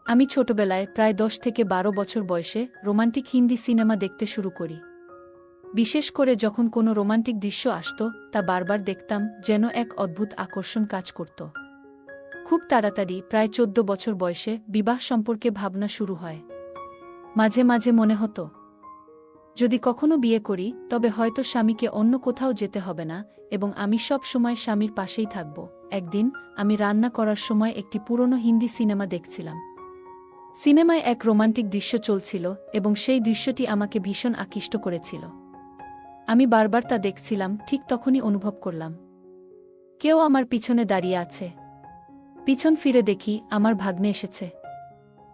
আমি ছোটবেলায় প্রায় ১০ থেকে ১২ বছর বয়সে রোমান্টিক হিন্দি সিনেমা দেখতে শুরু করি। বিশেষ করে যখন কোনো রোমান্টিক দৃশ্য আসত, তা বারবার দেখতাম, যেন এক অদ্ভুত আকর্ষণ কাজ করত। খুব তাড়াতাড়ি, প্রায় ১৪ বছর বয়সে, বিবাহ সম্পর্কে ভাবনা শুরু হয়। মাঝে মাঝে মনে হতো, যদি কখনো বিয়ে করি, তবে হয়তো স্বামীকে অন্য কোথাও যেতে হবে না এবং আমি সব সময় স্বামীর পাশেই থাকব। একদিন আমি রান্না করার সময় একটি পুরনো হিন্দি সিনেমা দেখছিলাম। সিনেমায় এক রোমান্টিক দৃশ্য চলছিল এবং সেই দৃশ্যটি আমাকে ভীষণ আকৃষ্ট করেছিল। আমি বারবার তা দেখছিলাম, ঠিক তখনই অনুভব করলাম, কেউ আমার পিছনে দাঁড়িয়ে আছে। পিছন ফিরে দেখি, আমার ভাগ্নে এসেছে।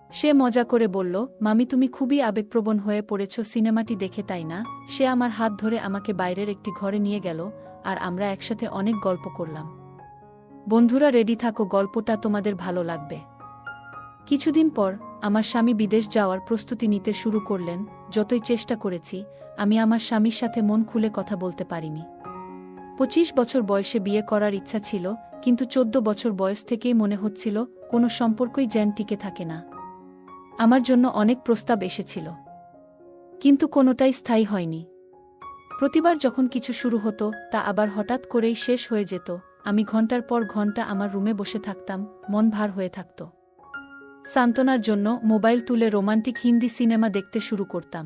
সে মজা করে বলল, মামি, তুমি খুবই আবেগপ্রবণ হয়ে পড়েছ সিনেমাটি দেখে, তাই না? সে আমার হাত ধরে আমাকে বাইরের একটি ঘরে নিয়ে গেল, আর আমরা একসাথে অনেক গল্প করলাম। বন্ধুরা, রেডি থাকো, গল্পটা তোমাদের ভালো লাগবে। কিছুদিন পর আমার স্বামী বিদেশ যাওয়ার প্রস্তুতি নিতে শুরু করলেন। যতই চেষ্টা করেছি, আমি আমার স্বামীর সাথে মন খুলে কথা বলতে পারিনি। ২৫ বছর বয়সে বিয়ে করার ইচ্ছা ছিল, কিন্তু ১৪ বছর বয়স থেকেই মনে হচ্ছিল কোনো সম্পর্কই যেন টিকে থাকে না। আমার জন্য অনেক প্রস্তাব এসেছিল, কিন্তু কোনোটাই স্থায়ী হয়নি। প্রতিবার যখন কিছু শুরু হতো, তা আবার হঠাৎ করেই শেষ হয়ে যেত। আমি ঘন্টার পর ঘন্টা আমার রুমে বসে থাকতাম, মন ভার হয়ে থাকত। সান্ত্বনার জন্য মোবাইল তুলে রোমান্টিক হিন্দি সিনেমা দেখতে শুরু করতাম।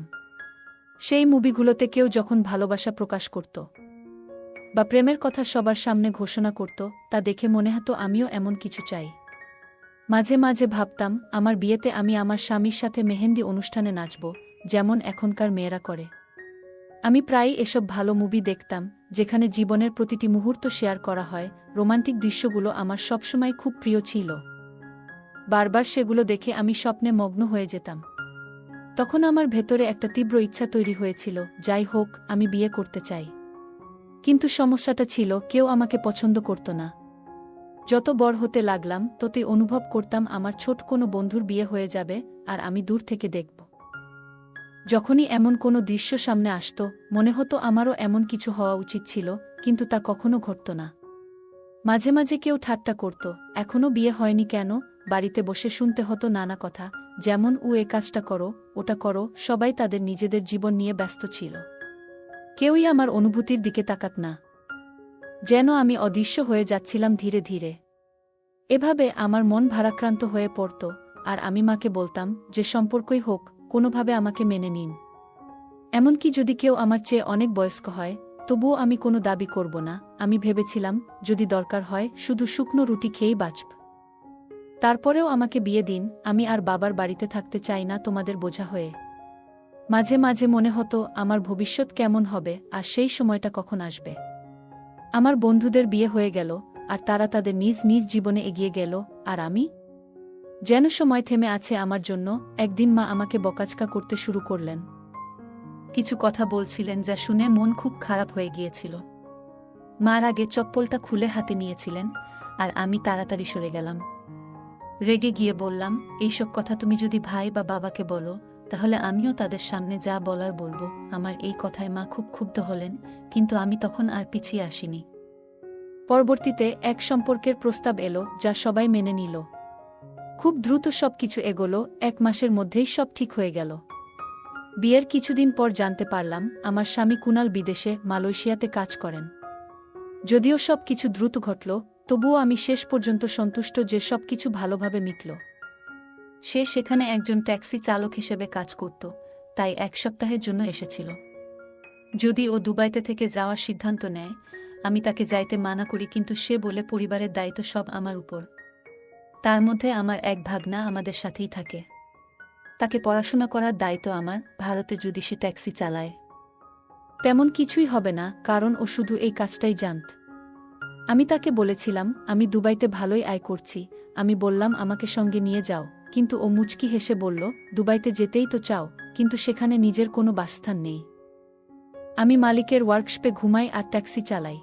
সেই মুভিগুলোতে কেউ যখন ভালোবাসা প্রকাশ করত বা প্রেমের কথা সবার সামনে ঘোষণা করত, তা দেখে মনে হতো আমিও এমন কিছু চাই। মাঝে মাঝে ভাবতাম, আমার বিয়েতে আমি আমার স্বামীর সাথে মেহেন্দি অনুষ্ঠানে নাচব, যেমন এখনকার মেয়েরা করে। আমি প্রায়ই এসব ভালো মুভি দেখতাম, যেখানে জীবনের প্রতিটি মুহূর্ত শেয়ার করা হয়। রোমান্টিক দৃশ্যগুলো আমার সবসময় খুব প্রিয় ছিল। বারবার সেগুলো দেখে আমি স্বপ্নে মগ্ন হয়ে যেতাম। তখন আমার ভেতরে একটা তীব্র ইচ্ছা তৈরি হয়েছিল, যাই হোক, আমি বিয়ে করতে চাই। কিন্তু সমস্যাটা ছিল, কেউ আমাকে পছন্দ করত না। যত বড় হতে লাগলাম, ততই অনুভব করতাম আমার ছোট কোনো বন্ধুর বিয়ে হয়ে যাবে, আর আমি দূর থেকে দেখব। যখনই এমন কোনো দৃশ্য সামনে আসত, মনে হতো আমারও এমন কিছু হওয়া উচিত ছিল, কিন্তু তা কখনো ঘটত না। মাঝে মাঝে কেউ ঠাট্টা করত, এখনও বিয়ে হয়নি কেন? বাড়িতে বসে শুনতে হতো নানা কথা, যেমন এ কাজটা করো, ওটা করো। সবাই তাদের নিজেদের জীবন নিয়ে ব্যস্ত ছিল। কেউই আমার অনুভূতির দিকে তাকাত না, যেন আমি অদৃশ্য হয়ে যাচ্ছিলাম ধীরে ধীরে। এভাবে আমার মন ভারাক্রান্ত হয়ে পড়ত, আর আমি মাকে বলতাম, যে সম্পর্কই হোক, কোনোভাবে আমাকে মেনে নিন। এমনকি যদি কেউ আমার চেয়ে অনেক বয়স্ক হয়, তবুও আমি কোনো দাবি করব না। আমি ভেবেছিলাম, যদি দরকার হয়, শুধু শুকনো রুটি খেয়েই বাঁচব। তারপরেও আমাকে বিয়ে দিন, আমি আর বাবার বাড়িতে থাকতে চাই না তোমাদের বোঝা হয়ে। মাঝে মাঝে মনে হতো, আমার ভবিষ্যৎ কেমন হবে, আর সেই সময়টা কখন আসবে। আমার বন্ধুদের বিয়ে হয়ে গেল, আর তারা তাদের নিজ নিজ জীবনে এগিয়ে গেল, আর আমি যেন সময় থেমে আছে আমার জন্য। একদিন মা আমাকে বকাঝকা করতে শুরু করলেন। কিছু কথা বলছিলেন, যা শুনে মন খুব খারাপ হয়ে গিয়েছিল। মার আগে চপ্পলটা খুলে হাতে নিয়েছিলেন, আর আমি তাড়াতাড়ি সরে গেলাম। রেগে গিয়ে বললাম, এইসব কথা তুমি যদি ভাই বা বাবাকে বলো, তাহলে আমিও তাদের সামনে যা বলার বলবো। আমার এই কথায় মা খুব ক্ষুব্ধ হলেন, কিন্তু আমি তখন আর পিছিয়ে আসিনি। পরবর্তীতে এক সম্পর্কের প্রস্তাব এলো, যা সবাই মেনে নিল। খুব দ্রুত সবকিছু এগোলো, ১ মাসের মধ্যেই সব ঠিক হয়ে গেল। বিয়ের কিছুদিন পর জানতে পারলাম, আমার স্বামী কুনাল বিদেশে মালয়েশিয়াতে কাজ করেন। যদিও সব কিছু দ্রুত ঘটল, তবুও আমি শেষ পর্যন্ত সন্তুষ্ট যে সবকিছু ভালোভাবে মিটল। সে সেখানে একজন ট্যাক্সি চালক হিসেবে কাজ করত, তাই ১ সপ্তাহের জন্য এসেছিল। যদি ও দুবাইতে থেকে যাওয়ার সিদ্ধান্ত নেয়, আমি তাকে যাইতে মানা করি, কিন্তু সে বলে পরিবারের দায়িত্ব সব আমার উপর। তার মধ্যে আমার এক ভাগনা আমাদের সাথেই থাকে। তাকে পড়াশোনা করার দায়িত্ব আমার। ভারতে যদি সে ট্যাক্সি চালায়, তেমন কিছুই হবে না, কারণ ও শুধু এই কাজটাই জানত। আমি তাকে বলেছিলাম, আমি দুবাইতে ভালোই আয় করছি। আমি বললাম, আমাকে সঙ্গে নিয়ে যাও, কিন্তু ও মুচকি হেসে বলল, দুবাইতে যেতেই তো চাও, কিন্তু সেখানে নিজের কোনো বাসস্থান নেই। আমি মালিকের ওয়ার্কশপে ঘুমাই আর ট্যাক্সি চালাই।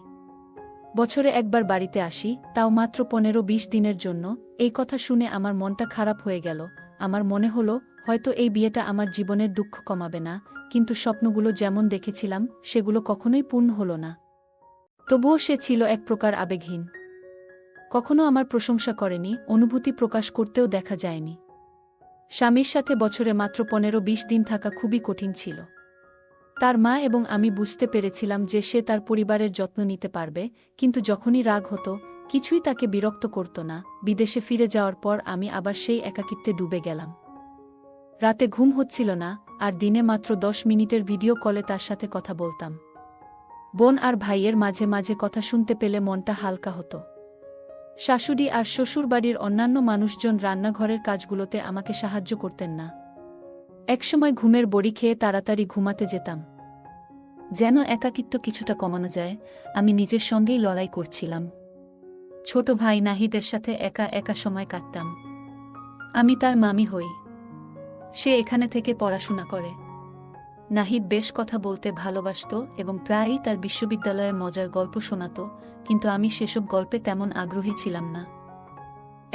বছরে একবার বাড়িতে আসি, তাও মাত্র ১৫-২০ দিনের জন্য। এই কথা শুনে আমার মনটা খারাপ হয়ে গেল। আমার মনে হলো, হয়তো এই বিয়েটা আমার জীবনের দুঃখ কমাবে না, কিন্তু স্বপ্নগুলো যেমন দেখেছিলাম, সেগুলো কখনোই পূর্ণ হলো না। তবুও সে ছিল এক প্রকার আবেগহীন। কখনো আমার প্রশংসা করেনি, অনুভূতি প্রকাশ করতেও দেখা যায়নি। স্বামীর সাথে বছরে মাত্র 15-20 দিন থাকা খুবই কঠিন ছিল। তার মা এবং আমি বুঝতে পেরেছিলাম যে সে তার পরিবারের যত্ন নিতে পারবে, কিন্তু যখনই রাগ হতো, কিছুই তাকে বিরক্ত করত না। বিদেশে ফিরে যাওয়ার পর আমি আবার সেই একাকিত্বে ডুবে গেলাম। রাতে ঘুম হচ্ছিল না, আর দিনে মাত্র 10 মিনিটের ভিডিও কলে তার সাথে কথা বলতাম। বোন আর ভাইয়ের মাঝে মাঝে কথা শুনতে পেলে মনটা হালকা হতো। শাশুড়ি আর শ্বশুরবাড়ির অন্যান্য মানুষজন রান্নাঘরের কাজগুলোতে আমাকে সাহায্য করতেন না। একসময় ঘুমের বড়ি খেয়ে তাড়াতাড়ি ঘুমাতে যেতাম। যেন একাকিত্ব কিছুটা কমানো যায়, আমি নিজের সঙ্গেই লড়াই করছিলাম। ছোট ভাই নাহিদের সাথে একা একা সময় কাটতাম। আমি তার মামি হই। সে এখানে থেকে পড়াশোনা করে। নাহিদ বেশ কথা বলতে ভালোবাসত এবং প্রায়ই তার বিশ্ববিদ্যালয়ের মজার গল্প শোনাত, কিন্তু আমি সেসব গল্পে তেমন আগ্রহী ছিলাম না।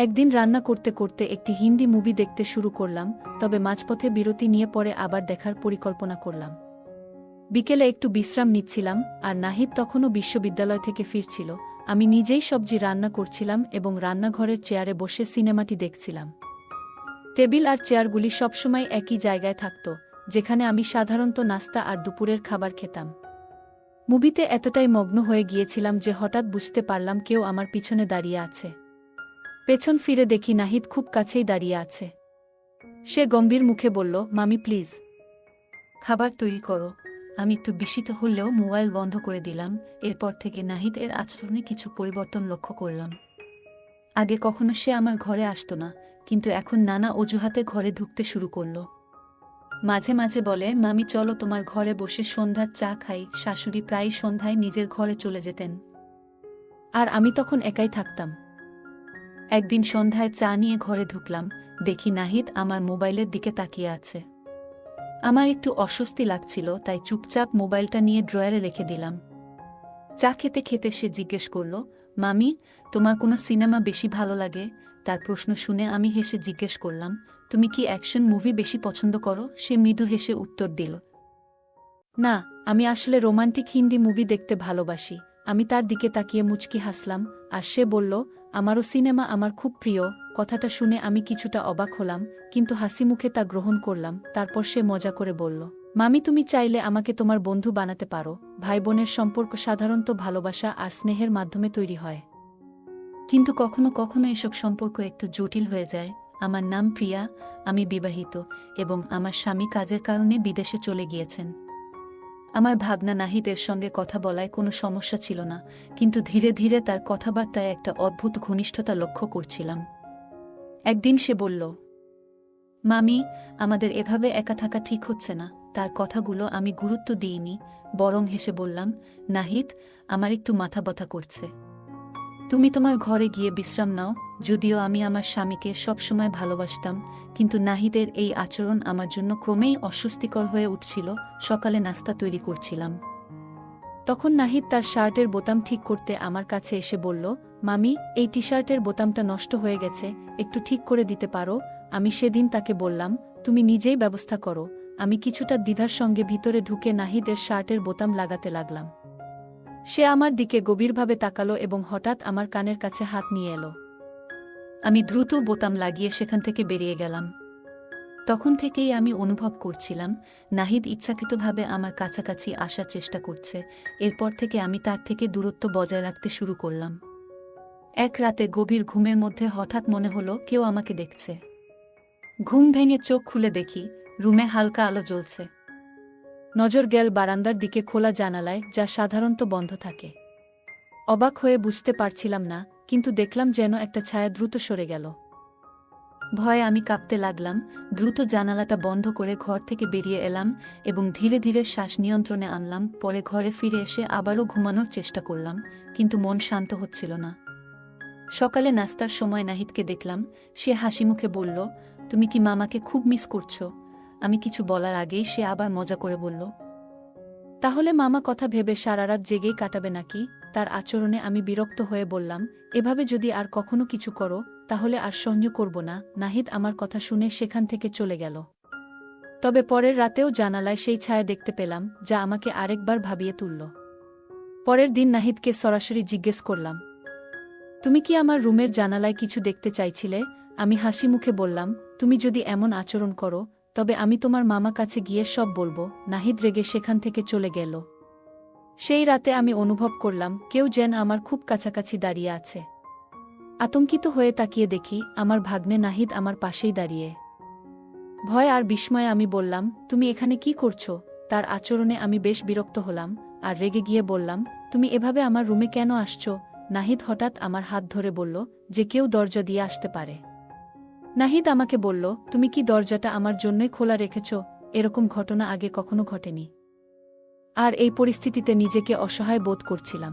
একদিন রান্না করতে করতে একটি হিন্দি মুভি দেখতে শুরু করলাম, তবে মাঝপথে বিরতি নিয়ে পরে আবার দেখার পরিকল্পনা করলাম। বিকেলে একটু বিশ্রাম নিচ্ছিলাম, আর নাহিদ তখনও বিশ্ববিদ্যালয় থেকে ফিরছিল। আমি নিজেই সবজি রান্না করছিলাম এবং রান্নাঘরের চেয়ারে বসে সিনেমাটি দেখছিলাম। টেবিল আর চেয়ারগুলি সবসময় একই জায়গায় থাকত, যেখানে আমি সাধারণত নাস্তা আর দুপুরের খাবার খেতাম। মুভিতে এতটাই মগ্ন হয়ে গিয়েছিলাম যে হঠাৎ বুঝতে পারলাম কেউ আমার পিছনে দাঁড়িয়ে আছে। পেছন ফিরে দেখি নাহিদ খুব কাছেই দাঁড়িয়ে আছে। সে গম্ভীর মুখে বলল, মামি প্লিজ খাবার তৈরি করো। আমি একটু বিস্মিত হলেও মোবাইল বন্ধ করে দিলাম। এরপর থেকে নাহিদ এর আচরণে কিছু পরিবর্তন লক্ষ্য করলাম। আগে কখনো সে আমার ঘরে আসতো না, কিন্তু এখন নানা অজুহাতে ঘরে ঢুকতে শুরু করল। মাঝে মাঝে বলে, মামি চলো তোমার ঘরে বসে সন্ধ্যার চা খাই। শাশুড়ি প্রায় সন্ধ্যায় নিজের ঘরে চলে যেতেন, আর আমি তখন একাই থাকতাম। একদিন সন্ধ্যায় চা নিয়ে ঘরে ঢুকলাম, দেখি নাহিদ আমার মোবাইলের দিকে তাকিয়ে আছে। আমার একটু অস্বস্তি লাগছিল, তাই চুপচাপ মোবাইলটা নিয়ে ড্রয়ারে রেখে দিলাম। চা খেতে খেতে সে জিজ্ঞেস করল, মামি তোমার কোনো সিনেমা বেশি ভালো লাগে? তার প্রশ্ন শুনে আমি হেসে জিজ্ঞেস করলাম, তুমি কি অ্যাকশন মুভি বেশি পছন্দ করো? সে মৃদু হেসে উত্তর দিল, না, আমি আসলে রোমান্টিক হিন্দি মুভি দেখতে ভালোবাসি। আমি তার দিকে তাকিয়ে মুচকি হাসলাম, আর সে বলল, আমারও সিনেমা আমার খুব প্রিয়। কথাটা শুনে আমি কিছুটা অবাক হলাম, কিন্তু হাসি মুখে তা গ্রহণ করলাম। তারপর সে মজা করে বলল, মামি তুমি চাইলে আমাকে তোমার বন্ধু বানাতে পারো। ভাই বোনের সম্পর্ক সাধারণত ভালোবাসা আর স্নেহের মাধ্যমে তৈরি হয়, কিন্তু কখনো কখনো এসব সম্পর্ক একটু জটিল হয়ে যায়। আমার নাম প্রিয়া, আমি বিবাহিত এবং আমার স্বামী কাজের কারণে বিদেশে চলে গিয়েছেন। আমার ভাগনা নাহিদের সঙ্গে কথা বলায় কোনো সমস্যা ছিল না, কিন্তু ধীরে ধীরে তার কথাবার্তায় একটা অদ্ভুত ঘনিষ্ঠতা লক্ষ্য করছিলাম। একদিন সে বলল, মামি আমাদের এভাবে একা থাকা ঠিক হচ্ছে না। তার কথাগুলো আমি গুরুত্ব দিইনি, বরং হেসে বললাম, নাহিদ আমার একটু মাথা ব্যথা করছে, তুমি তোমার ঘরে গিয়ে বিশ্রাম নাও। যদিও আমি আমার স্বামীকে সবসময় ভালোবাসতাম, কিন্তু নাহিদের এই আচরণ আমার জন্য ক্রমেই অস্বস্তিকর হয়ে উঠছিল। সকালে নাস্তা তৈরি করছিলাম, তখন নাহিদ তার শার্টের বোতাম ঠিক করতে আমার কাছে এসে বলল, মামি এই টি শার্টের বোতামটা নষ্ট হয়ে গেছে, একটু ঠিক করে দিতে পারো? আমি সেদিন তাকে বললাম, তুমি নিজেই ব্যবস্থা করো। আমি কিছুটা দ্বিধার সঙ্গে ভিতরে ঢুকে নাহিদের শার্টের বোতাম লাগাতে লাগলাম। সে আমার দিকে গভীরভাবে তাকালো এবং হঠাৎ আমার কানের কাছে হাত নিয়ে এলো। আমি দ্রুত বোতাম লাগিয়ে সেখান থেকে বেরিয়ে গেলাম। তখন থেকেই আমি অনুভব করছিলাম নাহিদ ইচ্ছাকৃতভাবে আমার কাছাকাছি আসার চেষ্টা করছে। এরপর থেকে আমি তার থেকে দূরত্ব বজায় রাখতে শুরু করলাম। এক রাতে গভীর ঘুমের মধ্যে হঠাৎ মনে হলো কেউ আমাকে দেখছে। ঘুম ভেঙে চোখ খুলে দেখি রুমে হালকা আলো জ্বলছে। নজর গেল বারান্দার দিকে খোলা জানালায়, যা সাধারণত বন্ধ থাকে। অবাক হয়ে বুঝতে পারছিলাম না, কিন্তু দেখলাম যেন একটা ছায়া দ্রুত সরে গেল। ভয়ে আমি কাঁপতে লাগলাম। দ্রুত জানালাটা বন্ধ করে ঘর থেকে বেরিয়ে এলাম এবং ধীরে ধীরে শ্বাস নিয়ন্ত্রণে আনলাম। পরে ঘরে ফিরে এসে আবারও ঘুমানোর চেষ্টা করলাম, কিন্তু মন শান্ত হচ্ছিল না। সকালে নাস্তার সময় নাহিদকে দেখলাম। সে হাসি মুখে বলল, তুমি কি মামাকে খুব মিস করছো? আমি কিছু বলার আগেই সে আবার মজা করে বলল, তাহলে মামা কথা ভেবে সারারাত জেগেই কাটাবে নাকি? তার আচরণে আমি বিরক্ত হয়ে বললাম, এভাবে যদি আর কখনো কিছু করো, তাহলে আর সহ্য করব না। নাহিদ আমার কথা শুনে সেখান থেকে চলে গেল। তবে পরের রাতেও জানালায় সেই ছায়া দেখতে পেলাম, যা আমাকে আরেকবার ভাবিয়ে তুলল। পরের দিন নাহিদকে সরাসরি জিজ্ঞেস করলাম, তুমি কি আমার রুমের জানালায় কিছু দেখতে চাইছিলে? আমি হাসি মুখে বললাম, তুমি যদি এমন আচরণ করো তবে আমি তোমার মামা কাছে গিয়ে সব বলবো। নাহিদ রেগে সেখান থেকে চলে গেল। সেই রাতে আমি অনুভব করলাম কেউ যেন আমার খুব কাছাকাছি দাঁড়িয়ে আছে। আতঙ্কিত হয়ে তাকিয়ে দেখি আমার ভাগ্নে নাহিদ আমার পাশেই দাঁড়িয়ে। ভয় আর বিস্ময়ে আমি বললাম, তুমি এখানে কি করছো? তার আচরণে আমি বেশ বিরক্ত হলাম আর রেগে গিয়ে বললাম, তুমি এভাবে আমার রুমে কেন আসছো? নাহিদ হঠাৎ আমার হাত ধরে বলল যে কেউ দরজা দিয়ে আসতে পারে। নাহিদ আমাকে বলল, তুমি কি দরজাটা আমার জন্যই খোলা রেখেছ? এরকম ঘটনা আগে কখনো ঘটেনি। আর এই পরিস্থিতিতে নিজেকে অসহায় বোধ করছিলাম।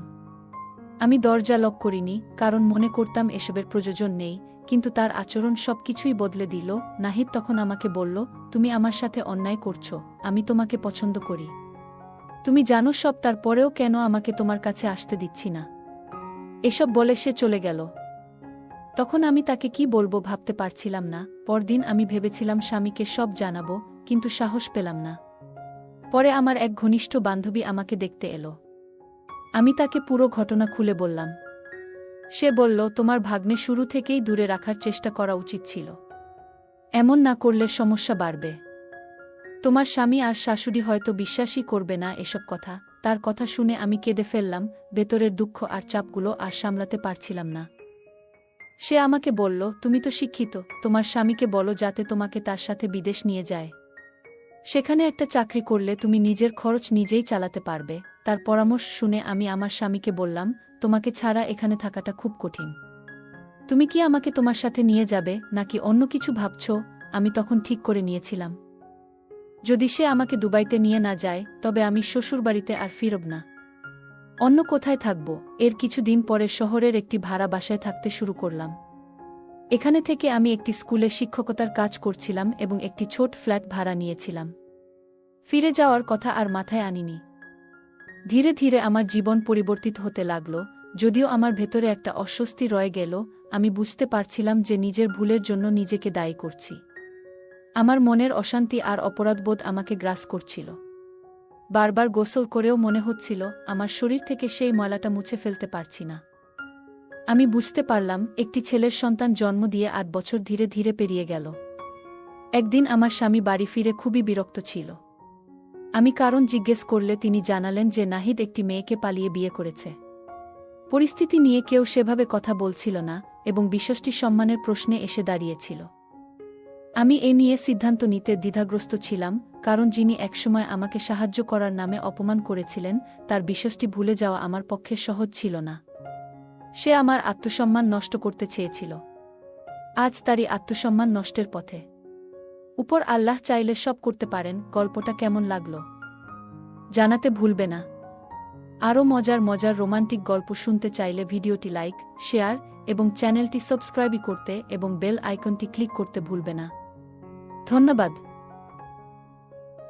আমি দরজা লক করিনি, কারণ মনে করতাম এসবের প্রয়োজন নেই, কিন্তু তার আচরণ সবকিছুই বদলে দিল। নাহিদ তখন আমাকে বলল, তুমি আমার সাথে অন্যায় করছো, আমি তোমাকে পছন্দ করি। তুমি জানো সব, তারপরেও কেন আমাকে তোমার কাছে আসতে দিচ্ছি না? এসব বলে সে চলে গেল। তখন আমি তাকে কি বলবো ভাবতে পারছিলাম না। পরদিন আমি ভেবেছিলাম স্বামীকে সব জানাবো, কিন্তু সাহস পেলাম না। পরে আমার এক ঘনিষ্ঠ বান্ধবী আমাকে দেখতে এলো। আমি তাকে পুরো ঘটনা খুলে বললাম। সে বলল, তোমার ভাগ্নে শুরু থেকেই দূরে রাখার চেষ্টা করা উচিত ছিল। এমন না করলে সমস্যা বাড়বে। তোমার স্বামী আর শাশুড়ি হয়তো বিশ্বাসই করবে না এসব কথা। তার কথা শুনে আমি কেঁদে ফেললাম। ভেতরের দুঃখ আর চাপগুলো আর সামলাতে পারছিলাম না। সে আমাকে বলল, তুমি তো শিক্ষিত, তোমার স্বামীকে বলো যাতে তোমাকে তার সাথে বিদেশ নিয়ে যায়। সেখানে একটা চাকরি করলে তুমি নিজের খরচ নিজেই চালাতে পারবে। তার পরামর্শ শুনে আমি আমার স্বামীকে বললাম, তোমাকে ছাড়া এখানে থাকাটা খুব কঠিন। তুমি কি আমাকে তোমার সাথে নিয়ে যাবে নাকি অন্য কিছু ভাবছ? আমি তখন ঠিক করে নিয়েছিলাম, যদি সে আমাকে দুবাইতে নিয়ে না যায় তবে আমি শ্বশুরবাড়িতে আর ফিরব না। অন্য কোথায় থাকব। এর কিছুদিন পরে শহরের একটি ভাড়া বাসায় থাকতে শুরু করলাম। এখানে থেকে আমি একটি স্কুলে শিক্ষকতার কাজ করছিলাম এবং একটি ছোট ফ্ল্যাট ভাড়া নিয়েছিলাম। ফিরে যাওয়ার কথা আর মাথায় আনিনি। ধীরে ধীরে আমার জীবন পরিবর্তিত হতে লাগল। যদিও আমার ভেতরে একটা অস্বস্তি রয়ে গেল, আমি বুঝতে পারছিলাম যে নিজের ভুলের জন্য নিজেকে দায়ী করছি। আমার মনের অশান্তি আর অপরাধবোধ আমাকে গ্রাস করছিল। বারবার গোসল করেও মনে হচ্ছিল আমার শরীর থেকে সেই ময়লাটা মুছে ফেলতে পারছি না। আমি বুঝতে পারলাম একটি ছেলের সন্তান জন্ম দিয়ে ৮ বছর ধীরে ধীরে পেরিয়ে গেল। একদিন আমার স্বামী বাড়ি ফিরে খুবই বিরক্ত ছিল। আমি কারণ জিজ্ঞেস করলে তিনি জানালেন যে নাহিদ একটি মেয়েকে পালিয়ে বিয়ে করেছে। পরিস্থিতি নিয়ে কেউ সেভাবে কথা বলছিল না এবং বিষয়টি সম্মানের প্রশ্নে এসে দাঁড়িয়েছিল। আমি এ নিয়ে সিদ্ধান্ত নিতে দ্বিধাগ্রস্ত ছিলাম, কারণ যিনি একসময় আমাকে সাহায্য করার নামে অপমান করেছিলেন তার বিষয়টি ভুলে যাওয়া আমার পক্ষে সহজ ছিল না। সে আমার আত্মসম্মান নষ্ট করতে চেয়েছিল। আজ তারই আত্মসম্মান নষ্টের পথে। উপর আল্লাহ চাইলে সব করতে পারেন। গল্পটা কেমন লাগলো জানাতে ভুলবে না। আরও মজার মজার রোমান্টিক গল্প শুনতে চাইলে ভিডিওটি লাইক, শেয়ার এবং চ্যানেলটি সাবস্ক্রাইব করতে এবং বেল আইকনটি ক্লিক করতে ভুলবে না। ধন্যবাদ।